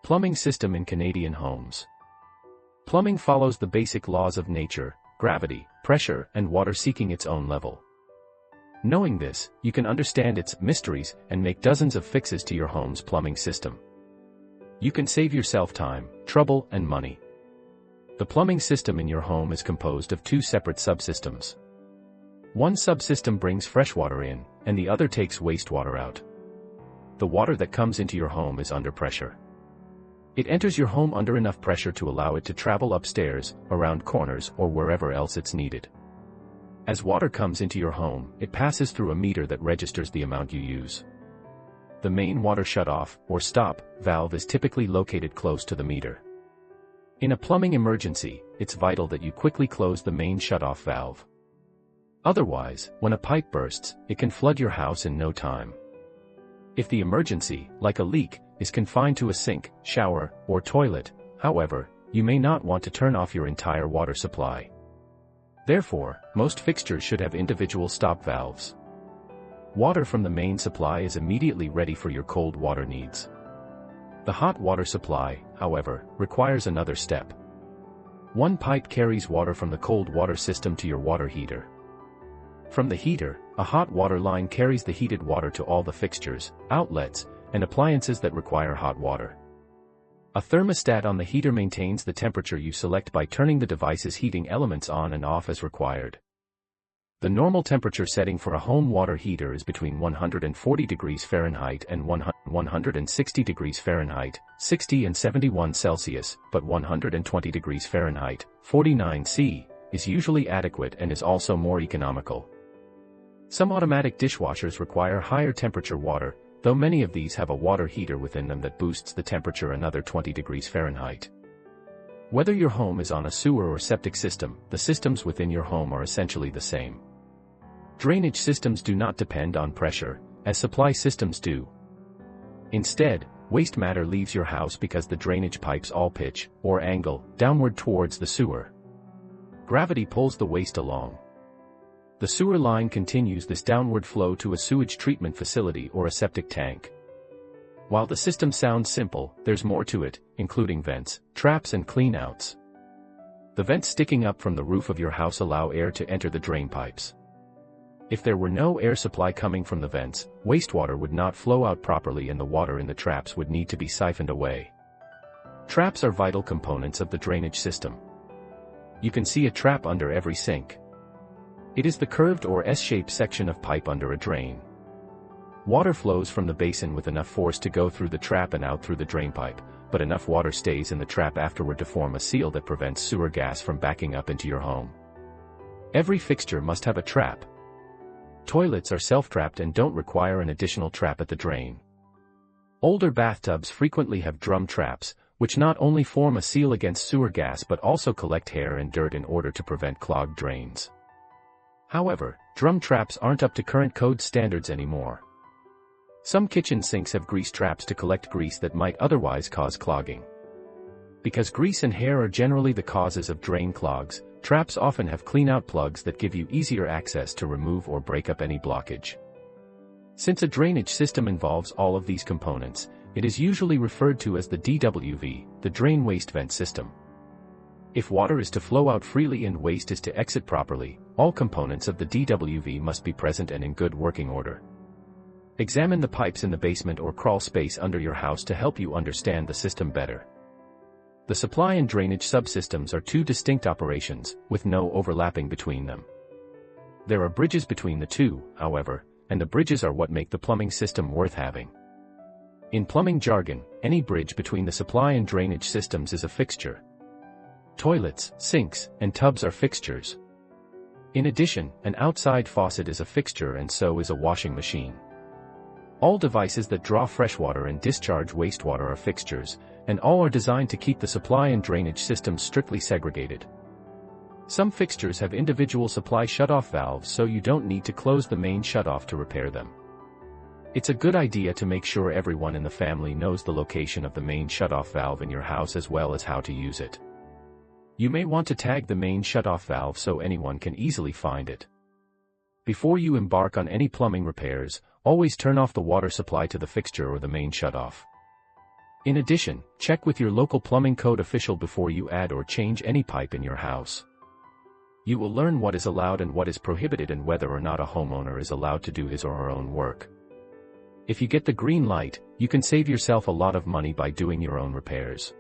Plumbing system in Canadian homes. Plumbing follows the basic laws of nature, gravity, pressure, and water seeking its own level. Knowing this, you can understand its mysteries and make dozens of fixes to your home's plumbing system. You can save yourself time, trouble, and money. The plumbing system in your home is composed of two separate subsystems. One subsystem brings fresh water in, and the other takes wastewater out. The water that comes into your home is under pressure. It enters your home under enough pressure to allow it to travel upstairs, around corners, or wherever else it's needed. As water comes into your home, it passes through a meter that registers the amount you use. The main water shutoff, or stop, valve is typically located close to the meter. In a plumbing emergency, it's vital that you quickly close the main shutoff valve. Otherwise, when a pipe bursts, it can flood your house in no time. If the emergency, like a leak, is confined to a sink, shower, or toilet, however, you may not want to turn off your entire water supply. Therefore, most fixtures should have individual stop valves. Water from the main supply is immediately ready for your cold water needs. The hot water supply, however, requires another step. One pipe carries water from the cold water system to your water heater. From the heater, a hot water line carries the heated water to all the fixtures, outlets, and appliances that require hot water. A thermostat on the heater maintains the temperature you select by turning the device's heating elements on and off as required. The normal temperature setting for a home water heater is between 140 degrees Fahrenheit and 160 degrees Fahrenheit, 60 and 71 Celsius, but 120 degrees Fahrenheit, 49 C, is usually adequate and is also more economical. Some automatic dishwashers require higher temperature water, though many of these have a water heater within them that boosts the temperature another 20 degrees Fahrenheit. Whether your home is on a sewer or septic system, the systems within your home are essentially the same. Drainage systems do not depend on pressure, as supply systems do. Instead, waste matter leaves your house because the drainage pipes all pitch, or angle, downward towards the sewer. Gravity pulls the waste along. The sewer line continues this downward flow to a sewage treatment facility or a septic tank. While the system sounds simple, there's more to it, including vents, traps and cleanouts. The vents sticking up from the roof of your house allow air to enter the drain pipes. If there were no air supply coming from the vents, wastewater would not flow out properly and the water in the traps would need to be siphoned away. Traps are vital components of the drainage system. You can see a trap under every sink. It is the curved or S-shaped section of pipe under a drain. Water flows from the basin with enough force to go through the trap and out through the drain pipe, but enough water stays in the trap afterward to form a seal that prevents sewer gas from backing up into your home. Every fixture must have a trap. Toilets are self-trapped and don't require an additional trap at the drain. Older bathtubs frequently have drum traps, which not only form a seal against sewer gas but also collect hair and dirt in order to prevent clogged drains. However, drum traps aren't up to current code standards anymore. Some kitchen sinks have grease traps to collect grease that might otherwise cause clogging. Because grease and hair are generally the causes of drain clogs, traps often have clean-out plugs that give you easier access to remove or break up any blockage. Since a drainage system involves all of these components, it is usually referred to as the DWV, the drain waste vent system. If water is to flow out freely and waste is to exit properly, all components of the DWV must be present and in good working order. Examine the pipes in the basement or crawl space under your house to help you understand the system better. The supply and drainage subsystems are two distinct operations, with no overlapping between them. There are bridges between the two, however, and the bridges are what make the plumbing system worth having. In plumbing jargon, any bridge between the supply and drainage systems is a fixture. Toilets, sinks, and tubs are fixtures. In addition, an outside faucet is a fixture and so is a washing machine. All devices that draw fresh water and discharge wastewater are fixtures, and all are designed to keep the supply and drainage systems strictly segregated. Some fixtures have individual supply shutoff valves so you don't need to close the main shutoff to repair them. It's a good idea to make sure everyone in the family knows the location of the main shutoff valve in your house as well as how to use it. You may want to tag the main shutoff valve so anyone can easily find it. Before you embark on any plumbing repairs, always turn off the water supply to the fixture or the main shutoff. In addition, check with your local plumbing code official before you add or change any pipe in your house. You will learn what is allowed and what is prohibited and whether or not a homeowner is allowed to do his or her own work. If you get the green light, you can save yourself a lot of money by doing your own repairs.